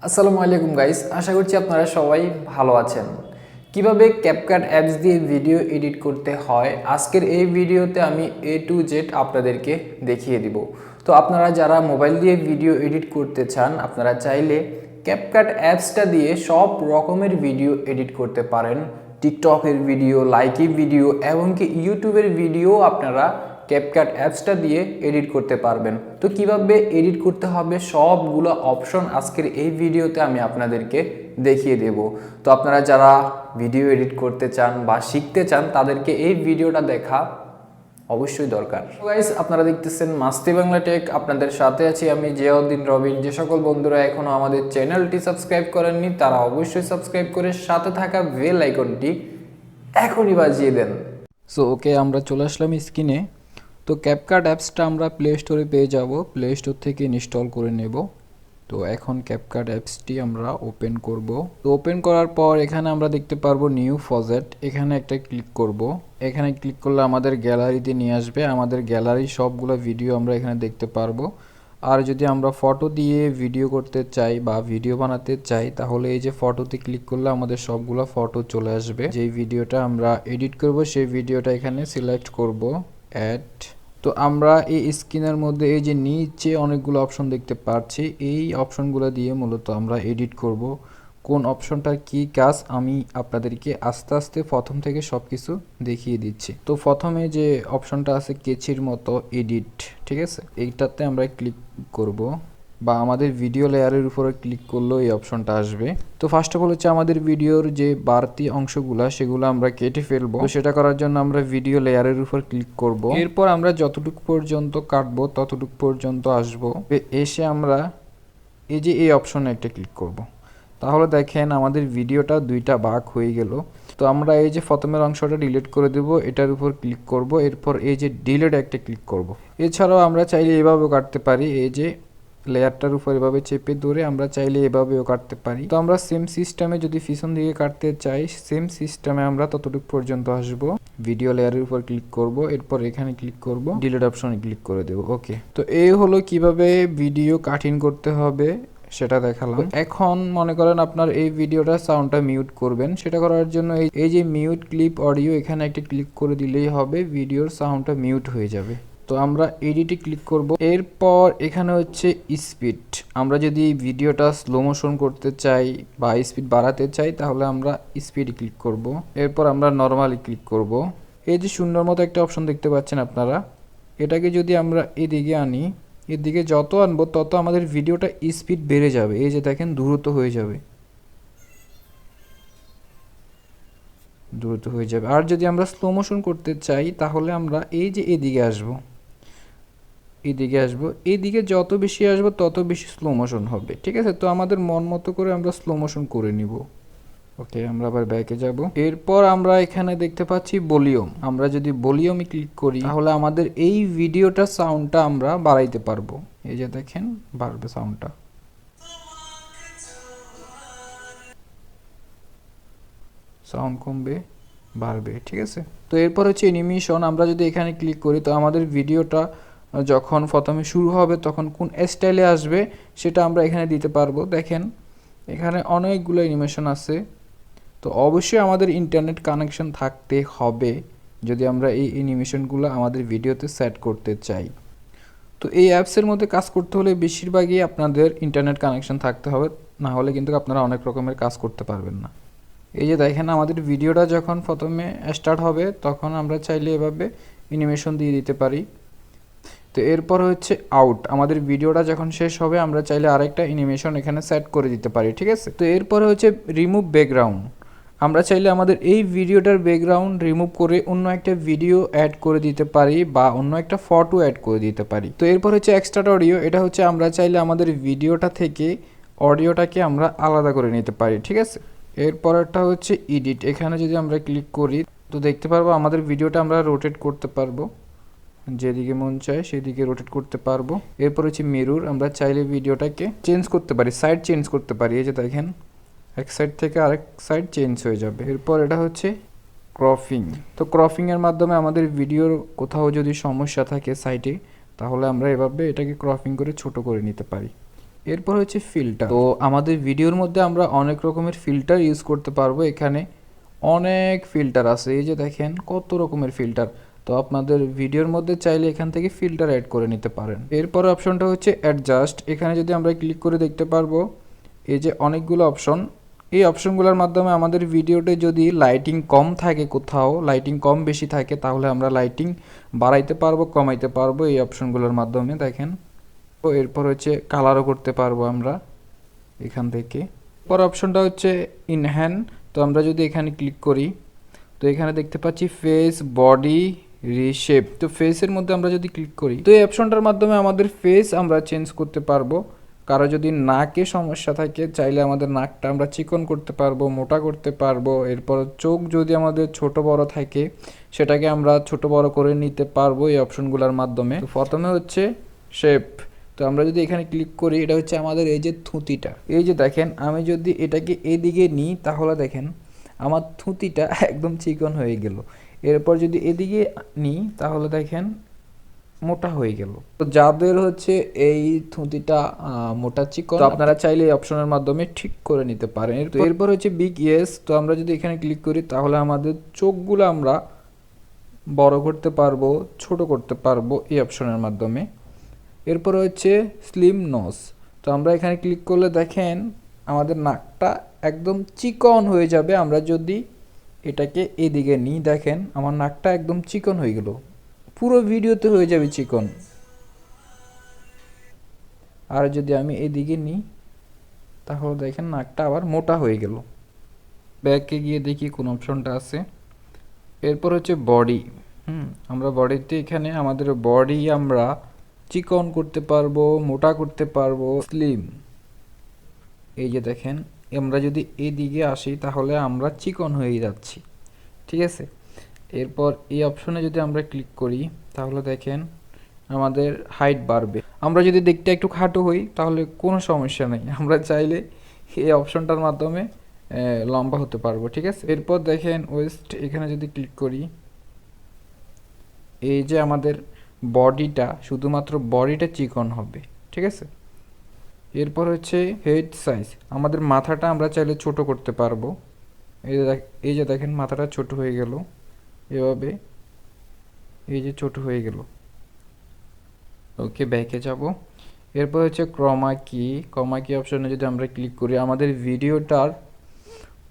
আসসালামু আলাইকুম গাইস, আশা করছি আপনারা সবাই ভালো আছেন। কিভাবে ক্যাপকাট অ্যাপস দিয়ে ভিডিও এডিট করতে হয় আজকের এই ভিডিওতে আমি A to Z আপনাদেরকে দেখিয়ে দিব। তো আপনারা যারা মোবাইল দিয়ে ভিডিও এডিট করতে চান, আপনারা চাইলে ক্যাপকাট অ্যাপসটা দিয়ে সব রকমের ভিডিও এডিট করতে পারেন। টিকটকের ভিডিও, লাইকি ভিডিও এমনকি ইউটিউবের ভিডিও আপনারা ক্যাপকাট অ্যাপসটা দিয়ে এডিট করতে পারবেন। তো কিভাবে এডিট করতে হবে সবগুলো অপশন আজকের এই ভিডিওতে আমি আপনাদেরকে দেখিয়ে দেব। তো আপনারা যারা ভিডিও এডিট করতে চান বা শিখতে চান তাদেরকে এই ভিডিওটা দেখা অবশ্যই দরকার। গাইস, আপনারা দেখতেছেন মাস্তি বাংলা টেক, আপনাদের সাথে আছি আমি জিয়াউদ্দিন রবিন। যে সকল বন্ধুরা এখনো আমাদের চ্যানেলটি সাবস্ক্রাইব করেননি তারা অবশ্যই সাবস্ক্রাইব করে সাথে থাকা বেল আইকনটি এখনই বাজিয়ে দেন। সো ওকে, আমরা চলে আসলাম স্ক্রিনে। তো ক্যাপকাট অ্যাপসটা আমরা প্লে স্টোরে পেয়ে যাব, প্লে স্টোর থেকে ইনস্টল করে নেব। তো এখন ক্যাপকাট অ্যাপসটি আমরা ওপেন করব। তো ওপেন করার পর এখানে আমরা দেখতে পারবো নিউ প্রজেক্ট, এখানে একটা ক্লিক করব। এখানে ক্লিক করলে আমাদের গ্যালারিতে নিয়ে আসবে, আমাদের গ্যালারি সবগুলো ভিডিও আমরা এখানে দেখতে পারবো। আর যদি আমরা ফটো দিয়ে ভিডিও করতে চাই বা ভিডিও বানাতে চাই তাহলে এই যে ফটোতে ক্লিক করলে আমাদের সবগুলো ফটো চলে আসবে। যেই ভিডিওটা আমরা এডিট করব সেই ভিডিওটা এখানে সিলেক্ট করব, অ্যাড। তো আমরা এই স্ক্রিনের মধ্যে এই যে নিচে অনেকগুলো অপশন দেখতে পাচ্ছি, এই অপশনগুলো দিয়ে মূলত আমরা এডিট করব। কোন অপশনটার কি কাজ আমি আপনাদেরকে আস্তে আস্তে প্রথম থেকে সব কিছু দেখিয়ে দিচ্ছি। তো প্রথমে যে অপশনটা আছে কেচির মতো এডিট, ঠিক আছে, এইটাতে আমরা ক্লিক করব বা আমাদের ভিডিও লেয়ারের উপরে ক্লিক করলেও এই অপশনটা আসবে। তো ফার্স্ট অফ অল হচ্ছে আমাদের ভিডিওর যে বাড়তি অংশগুলো সেগুলো আমরা কেটে ফেলবো। তো সেটা করার জন্য আমরা ভিডিও লেয়ারের উপর ক্লিক করব। এরপর আমরা যতটুকু পর্যন্ত কাটবো ততটুকু পর্যন্ত আসবো, এসে আমরা এই যে এই অপশনে একটা ক্লিক করব। তাহলে দেখেন আমাদের ভিডিওটা দুইটা ভাগ হয়ে গেল। তো আমরা এই যে প্রথমের অংশটা ডিলিট করে দেব, এটার উপর ক্লিক করব, এরপর এই যে ডিলিট একটা ক্লিক করব। এছাড়াও আমরা চাইলে এভাবেও কাটতে পারি, এই যে লেয়ারটার উপর এভাবে চেপে ধরে আমরা চাইলে এভাবেও কাটতে পারি। তো আমরা সেম সিস্টেমে যদি পিছন দিকে কাটতে চাই, সেম সিস্টেমে আমরা ততটুকু পর্যন্ত আসব, ভিডিও লেয়ারের উপর ক্লিক করব, এরপর এখানে ক্লিক করব, ডিলিট অপশনে ক্লিক করে দেব। ওকে, তো এই হলো কিভাবে ভিডিও কাটিং করতে হবে সেটা দেখালাম। এখন মনে করেন আপনার এই ভিডিওটা সাউন্ডটা মিউট করবেন, সেটা করার জন্য এই যে মিউট ক্লিপ অডিও এখানে একটা ক্লিক করে দিলেই হবে, ভিডিওর সাউন্ডটা মিউট হয়ে যাবে। তো আমরা এডিটে ক্লিক করব। এরপর এখানে হচ্ছে স্পিড, আমরা যদি ভিডিওটা স্লো মোশন করতে চাই বা স্পিড বাড়াতে চাই তাহলে আমরা স্পিডে ক্লিক করব। এরপর আমরা নর্মালি ক্লিক করব। এই যে শূন্যর মতো একটা অপশন দেখতে পাচ্ছেন আপনারা, এটাকে যদি আমরা এদিকে আনি, এদিকে যত আনবো তত আমাদের ভিডিওটা স্পিড বেড়ে যাবে। এই যে দেখেন দ্রুত হয়ে যাবে, দ্রুত হয়ে যাবে। আর যদি আমরা স্লো মোশন করতে চাই তাহলে আমরা এই যে এদিকে আসবো, এদিকে আসবো, এইদিকে যত বেশি আসবো তত বেশি স্লো মোশন হবে, ঠিক আছে। তো আমাদের মন মতো করে আমরা স্লো মোশন করে নিব। ওকে, আমরা আবার ব্যাকে যাব। এরপর আমরা এখানে দেখতে পাচ্ছি ভলিউম, আমরা যদি ভলিউমে ক্লিক করি তাহলে আমাদের এই ভিডিওটার সাউন্ডটা আমরা বাড়াইতে পারবো। এই যে দেখেন বাড়বে সাউন্ডটা, সাউন্ড কমবে বাড়বে, ঠিক আছে। তো এরপর হচ্ছে অ্যানিমেশন, আমরা যদি এখানে ক্লিক করি তো আমাদের ভিডিওটা যখন প্রথমে শুরু হবে তখন কোন স্টাইলে আসবে সেটা আমরা এখানে দিতে পারবো। দেখেন এখানে অনেকগুলো অ্যানিমেশন আছে। তো অবশ্যই আমাদের ইন্টারনেট কানেকশন থাকতে হবে যদি আমরা এই অ্যানিমেশনগুলো আমাদের ভিডিওতে সেট করতে চাই। তো এই অ্যাপসের মধ্যে কাজ করতে হলে বেশিরভাগই আপনাদের ইন্টারনেট কানেকশন থাকতে হবে, না হলে কিন্তু আপনারা অনেক রকমের কাজ করতে পারবেন না। এই যে দেখেন আমাদের ভিডিওটা যখন প্রথমে স্টার্ট হবে তখন আমরা চাইলে এভাবে অ্যানিমেশন দিয়ে দিতে পারি। তো এরপর হচ্ছে আউট, আমাদের ভিডিওটা যখন শেষ হবে আমরা চাইলে আরেকটা অ্যানিমেশন এখানে সেট করে দিতে পারি, ঠিক আছে। তো এরপরে হচ্ছে রিমুভ ব্যাকগ্রাউন্ড, আমরা চাইলে আমাদের এই ভিডিওটার ব্যাকগ্রাউন্ড রিমুভ করে অন্য একটা ভিডিও অ্যাড করে দিতে পারি বা অন্য একটা ফটো অ্যাড করে দিতে পারি। তো এরপর হচ্ছে এক্সট্রা অডিও, এটা হচ্ছে আমরা চাইলে আমাদের ভিডিওটা থেকে অডিওটাকে আমরা আলাদা করে নিতে পারি, ঠিক আছে। এরপরটা হচ্ছে এডিট, এখানে যদি আমরা ক্লিক করি তো দেখতে পারবো আমাদের ভিডিওটা আমরা রোটেট করতে পারবো, যেদিকে মন চায় সেদিকে রোটেট করতে পারবো। এরপর হচ্ছে মিরর, আমরা চাইলে ভিডিওটাকে চেঞ্জ করতে পারি, সাইড চেঞ্জ করতে পারি। এই যে দেখেন এক সাইড থেকে আরেক সাইড চেঞ্জ হয়ে যাবে। এরপর এটা হচ্ছে ক্রপিং, তো ক্রপিংয়ের মাধ্যমে আমাদের ভিডিওর কোথাও যদি সমস্যা থাকে সাইডে তাহলে আমরা এভাবে এটাকে ক্রপিং করে ছোট করে নিতে পারি। এরপর হচ্ছে ফিল্টার। তো আমাদের ভিডিওর মধ্যে আমরা অনেক রকমের ফিল্টার ইউজ করতে পারবো। এখানে অনেক ফিল্টার আছে, এই যে দেখেন কত রকমের ফিল্টার। তো আপনাদের ভিডিওর মধ্যে চাইলে এখান থেকে ফিল্টার অ্যাড করে নিতে পারেন। এরপর অপশনটা হচ্ছে অ্যাডজাস্ট। এখানে যদি আমরা ক্লিক করে দেখতে পারবো এই যে অনেকগুলো অপশন। এই অপশনগুলোর মাধ্যমে আমাদের ভিডিওতে যদি লাইটিং কম থাকে, কোথাও লাইটিং কম বেশি থাকে, তাহলে আমরা লাইটিং বাড়াইতে পারবো, কমাইতে পারবো এই অপশনগুলোর মাধ্যমে। দেখেন, তো এরপর হচ্ছে কালারও করতে পারবো আমরা এখান থেকে। পর অপশনটা হচ্ছে ইনহ্যান্ড। তো আমরা যদি এখানে ক্লিক করি, তো এখানে দেখতে পাচ্ছি ফেস, বডি, রিশেপ। তো ফেসের মধ্যে আমরা যদি ক্লিক করি, তো এই অপশনটার মাধ্যমে আমাদের ফেস আমরা চেঞ্জ করতে পারবো। কারো যদি নাকে সমস্যা থাকে, চাইলে আমাদের নাকটা আমরা চিকন করতে পারবো, মোটা করতে পারবো। এরপর চোখ যদি আমাদের ছোট বড় থাকে, সেটাকে আমরা ছোট বড় করে নিতে পারবো এই অপশনগুলোর মাধ্যমে। তো প্রথমে হচ্ছে শেপ। তো আমরা যদি এখানে ক্লিক করি, এটা হচ্ছে আমাদের এই যে থুতিটা। এই যে দেখেন, আমি যদি এটাকে এদিকে নিই, তাহলে দেখেন আমার থুতিটা একদম চিকন হয়ে গেল। এরপর যদি এদিকে নিই, তাহলে দেখেন মোটা হয়ে গেল। তো যাদের হচ্ছে এই থুতিটা মোটা চিকন, আপনারা চাইলে এই অপশনের মাধ্যমে ঠিক করে নিতে পারেন। তো এরপর হচ্ছে বিগ ইয়েস। তো আমরা যদি এখানে ক্লিক করি, তাহলে আমাদের চোখগুলো আমরা বড় করতে পারবো, ছোট করতে পারবো এই অপশনের মাধ্যমে। এরপর হচ্ছে স্লিম নোজ। তো আমরা এখানে ক্লিক করলে দেখেন আমাদের নাকটা একদম চিকন হয়ে যাবে। আমরা যদি এটাকে এদিকে নিই, দেখেন আমার নাকটা একদম চিকন হয়ে গেল, পুরো ভিডিওতে হয়ে যাবে চিকন। আর যদি আমি এদিকে নিই, তাহলে দেখেন নাকটা আবার মোটা হয়ে গেল। ব্যাকে গিয়ে দেখি কোন অপশনটা আছে। এরপর হচ্ছে বডি। আমরা বডিতে এখানে আমাদের বডি আমরা চিকন করতে পারবো, মোটা করতে পারবো, স্লিম। এই যে দেখেন, আমরা যদি এদিকে আসি, তাহলে আমরা চিকন হয়ে যাচ্ছি, ঠিক আছে। এরপর এই অপশনে যদি আমরা ক্লিক করি, তাহলে দেখেন আমাদের হাইট বাড়বে। আমরা যদি দেখতে একটু খাটো হই, তাহলে কোনো সমস্যা নেই, আমরা চাইলে এই অপশনটার মাধ্যমে লম্বা হতে পারবো, ঠিক আছে। এরপর দেখেন ওয়েস্ট, এখানে যদি ক্লিক করি, এই যে আমাদের বডিটা, শুধুমাত্র বডিটা চিকন হবে, ঠিক আছে। এরপর হচ্ছে হেড সাইজ। আমাদের মাথাটা আমরা চাইলে ছোট করতে পারবো। এই যে দেখেন মাথাটা ছোট হয়ে গেল এভাবে, এই যে ছোট হয়ে গেল। ওকে, ব্যাকে যাব। এরপর হচ্ছে ক্রমা কি। ক্রমা কি অপশনে যদি আমরা ক্লিক করি, আমাদের ভিডিওটার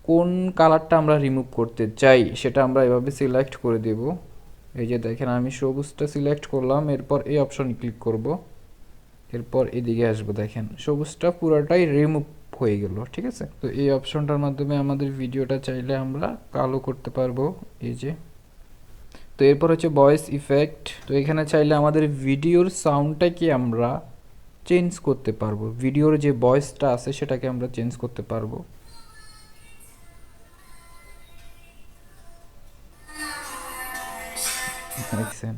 কোন কালারটা আমরা রিমুভ করতে চাই সেটা আমরা এভাবে সিলেক্ট করে দেব। এই যে দেখেন আমি সবুজটা সিলেক্ট করলাম। এরপর এই অপশনে ক্লিক করব। এরপর এদিকে আসবো, দেখেন সবুজটা পুরোটাই রিমুভ হয়ে গেল, ঠিক আছে। তো এই অপশনটার মাধ্যমে আমাদের ভিডিওটা চাইলে আমরা কালো করতে পারবো, এই যে। তো এরপর হচ্ছে ভয়েস ইফেক্ট। তো এখানে চাইলে আমাদের ভিডিওর সাউন্ডটাকে আমরা চেঞ্জ করতে পারবো, ভিডিওর যে ভয়েসটা আছে সেটাকে আমরা চেঞ্জ করতে পারবো। দেখছেন,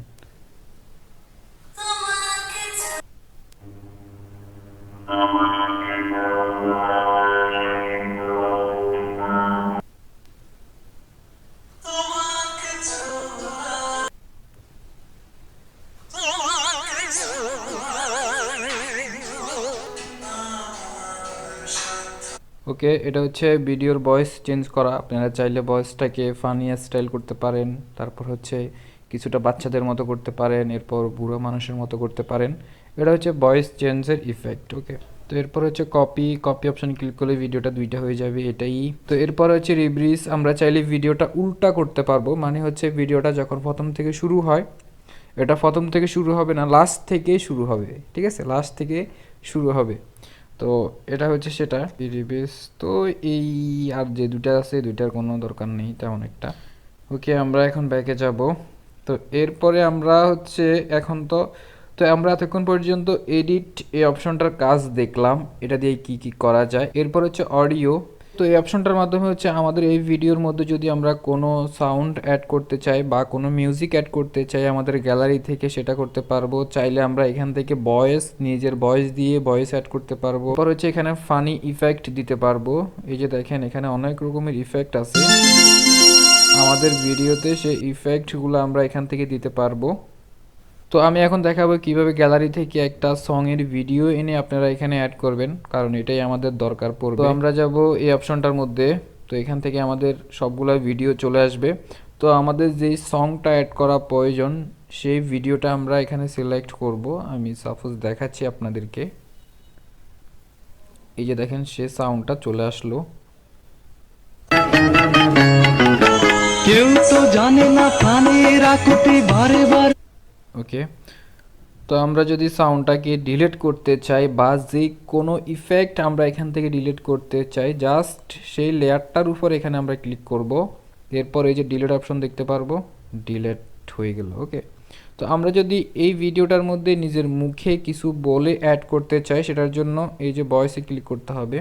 ওকে, এটা হচ্ছে ভিডিওর ভয়েস চেঞ্জ করা। আপনারা চাইলে ভয়েসটাকে ফানি স্টাইল করতে পারেন, তারপর হচ্ছে কিছুটা বাচ্চাদের মতো করতে পারেন, এরপর বুড়ো মানুষের মতো করতে পারেন। এটা হচ্ছে ভয়েস চেঞ্জের ইফেক্ট, ওকে। তো এরপর হচ্ছে কপি অপশন ক্লিক করলে ভিডিওটা দুইটা হয়ে যাবে, এটাই। তো এরপর হচ্ছে রিব্রিজ। আমরা চাইলে ভিডিওটা উল্টা করতে পারবো, মানে হচ্ছে ভিডিওটা যখন প্রথম থেকে শুরু হয়, এটা প্রথম থেকে শুরু হবে না, লাস্ট থেকে শুরু হবে, ঠিক আছে, লাস্ট থেকে শুরু হবে। তো এটা হচ্ছে সেটা রিবেস। তো এই আর যে দুইটা আছে, দুইটার কোনো দরকার নেই তেমন একটা। ওকে, আমরা এখন ব্যাকে যাব। তো এরপরে আমরা হচ্ছে এখন তো আমরা এতক্ষণ পর্যন্ত এডিট এই অপশনটার কাজ দেখলাম, এটা দিয়ে কি কি করা যায়। এরপর হচ্ছে অডিও। তো এই অপশনটার মাধ্যমে হচ্ছে আমাদের এই ভিডিওর মধ্যে যদি আমরা কোনো সাউন্ড অ্যাড করতে চাই বা কোনো মিউজিক অ্যাড করতে চাই, আমাদের গ্যালারি থেকে সেটা করতে পারবো। চাইলে আমরা এখান থেকে ভয়েস, নিজের ভয়েস দিয়ে ভয়েস অ্যাড করতে পারবো। এরপর হচ্ছে এখানে ফানি ইফেক্ট দিতে পারবো। এই যে দেখেন এখানে অনেক রকমের ইফেক্ট আছে, আমাদের ভিডিওতে সেই ইফেক্টগুলো আমরা এখান থেকে দিতে পারবো। তো আমি এখন দেখাবো কিভাবে গ্যালারি থেকে একটা সঙের ভিডিও এনে আপনারা এখানে অ্যাড করবেন, কারণ এটাই আমাদের দরকার পড়বে। তো আমরা যাব এই অপশনটার মধ্যে, তো এখান থেকে আমাদের সবগুলা ভিডিও চলে আসবে। তো আমাদের যেই সংটা অ্যাড করা প্রয়োজন সেই ভিডিওটা আমরা এখানে সিলেক্ট করব। আমি সাপোজ দেখাচ্ছি আপনাদেরকে, এই যে দেখেন সে সাউন্ডটা চলে আসলো। কেউ তো জানে না প্রাণের আকুতি বারে বারে। ওকে, তো আমরা যদি সাউন্ডটাকে ডিলিট করতে চাই বা যে কোনো ইফেক্ট আমরা এখান থেকে ডিলিট করতে চাই, জাস্ট সেই লেয়ারটার উপর এখানে আমরা ক্লিক করব। এরপর এই যে ডিলিট অপশন দেখতে পারবো, ডিলিট হয়ে গেল। ওকে, তো আমরা যদি এই ভিডিওটার মধ্যে নিজের মুখে কিছু বলে অ্যাড করতে চাই, সেটার জন্য এই যে ভয়েসে ক্লিক করতে হবে,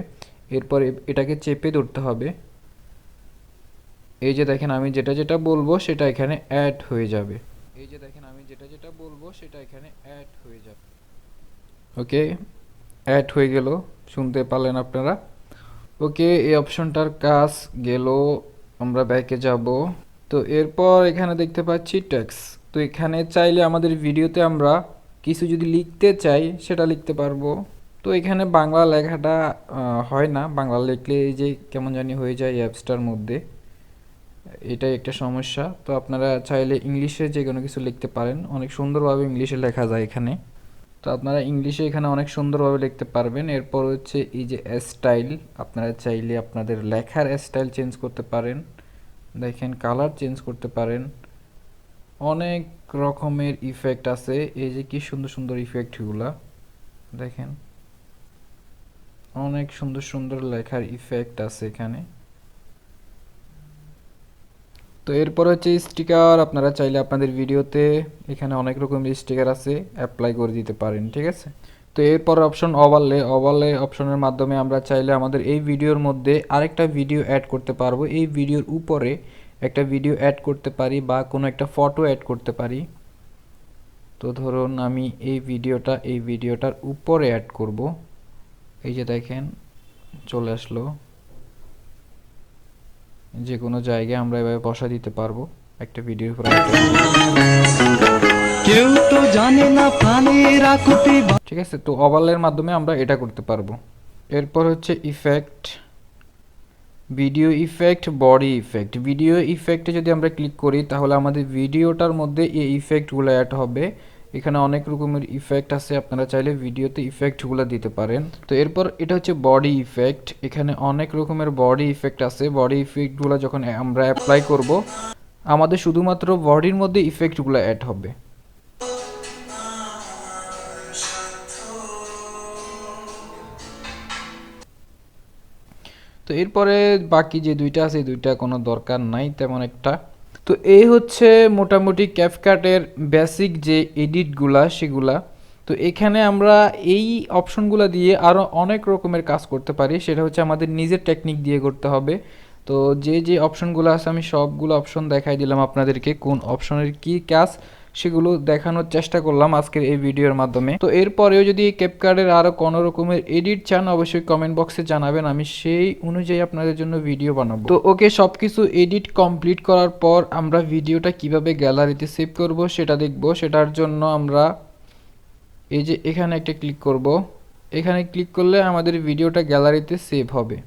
এরপর এটাকে চেপে ধরতে হবে। এই যে দেখেন আমি যেটা যেটা বলবো সেটা এখানে অ্যাড হয়ে যাবে। এই যে দেখেন আমি যেটা যেটা বলবো সেটা এখানে অ্যাড হয়ে যাবে। ওকে, অ্যাড হয়ে গেল, শুনতে পারলেন আপনারা। ওকে, এই অপশনটার কাজ গেল, আমরা ব্যাকে যাব। তো এরপর এখানে দেখতে পাচ্ছি টেক্সট। তো এখানে চাইলে আমাদের ভিডিওতে আমরা কিছু যদি লিখতে চাই সেটা লিখতে পারবো। তো এখানে বাংলা লেখাটা হয় না, বাংলা লিখলে এই যে কেমন জানি হয়ে যায় অ্যাপসটার মধ্যে, এটাই একটা সমস্যা। তো আপনারা চাইলে ইংলিশে যে কোনো কিছু লিখতে পারেন, অনেক সুন্দরভাবে ইংলিশে লেখা যায় এখানে। তো আপনারা ইংলিশে এখানে অনেক সুন্দরভাবে লিখতে পারবেন। এরপর হচ্ছে এই যে স্টাইল, আপনারা চাইলে আপনাদের লেখার স্টাইল চেঞ্জ করতে পারেন। দেখেন কালার চেঞ্জ করতে পারেন, অনেক রকমের ইফেক্ট আছে। এই যে কি সুন্দর সুন্দর ইফেক্টগুলা দেখেন, অনেক সুন্দর সুন্দর লেখার ইফেক্ট আছে এখানে। তো এরপর হচ্ছে স্টিকার, আপনারা চাইলে আপনাদের ভিডিওতে এখানে অনেক রকমের স্টিকার আছে, অ্যাপ্লাই করে দিতে পারেন, ঠিক আছে। তো এরপর অপশন ওভারলে অপশনের মাধ্যমে আমরা চাইলে আমাদের এই ভিডিওর মধ্যে আরেকটা ভিডিও অ্যাড করতে পারবো। এই ভিডিওর উপরে একটা ভিডিও অ্যাড করতে পারি বা কোনো একটা ফটো অ্যাড করতে পারি। তো ধরুন আমি এই ভিডিওটার উপরে অ্যাড করব। এই যে দেখেন চলে আসলো, যে কোনো জায়গায় আমরা এভাবে বসা দিতে পারবো একটা ভিডিওর উপর। কেউ তো জানে না প্রাণের আকুতি, ঠিক আছে। তো ওভারলের মাধ্যমে আমরা এটা করতে পারবো। এরপর হচ্ছে effect, video effect, body effect. Video ইফেক্টে যদি আমরা ক্লিক করি তাহলে আমাদের ভিডিওটার মধ্যে এই ইফেক্টগুলো অ্যাড হবে। এখানে অনেক রকমের ইফেক্ট আছে, আপনারা চাইলে ভিডিওতে ইফেক্টগুলো দিতে পারেন। তো এরপর এটা হচ্ছে বডি ইফেক্ট, এখানে অনেক রকমের বডি ইফেক্ট আছে। বডি ইফেক্টগুলো যখন আমরা অ্যাপ্লাই করব, আমাদের শুধুমাত্র বডির মধ্যে ইফেক্টগুলো অ্যাড হবে। তো এরপরে বাকি যে দুইটা আছে এই দুইটা কোনো দরকার নাই তেমন একটা। তো এই হচ্ছে মোটামুটি ক্যাপকাটের বেসিক যে এডিটগুলা সেগুলা। তো এখানে আমরা এই অপশনগুলো দিয়ে আরও অনেক রকমের কাজ করতে পারি, সেটা হচ্ছে আমাদের নিজের টেকনিক দিয়ে করতে হবে। তো যে অপশনগুলো আছে আমি সবগুলো অপশন দেখাই দিলাম আপনাদেরকে, কোন অপশনের কি কাজ সেগুলো দেখানোর চেষ্টা করলাম আজকের এই ভিডিওর মাধ্যমে। তো এরপরেও যদি ক্যাপকাটের আরও কোনো রকমের এডিট চান অবশ্যই কমেন্ট বক্সে জানাবেন, আমি সেই অনুযায়ী আপনাদের জন্য ভিডিও বানাবো। তো ওকে, সব কিছু এডিট কমপ্লিট করার পর আমরা ভিডিওটা কিভাবে গ্যালারিতে সেভ করব সেটা দেখব। সেটার জন্য আমরা এই যে এখানে একটা ক্লিক করব, এখানে ক্লিক করলে আমাদের ভিডিওটা গ্যালারিতে সেভ হবে।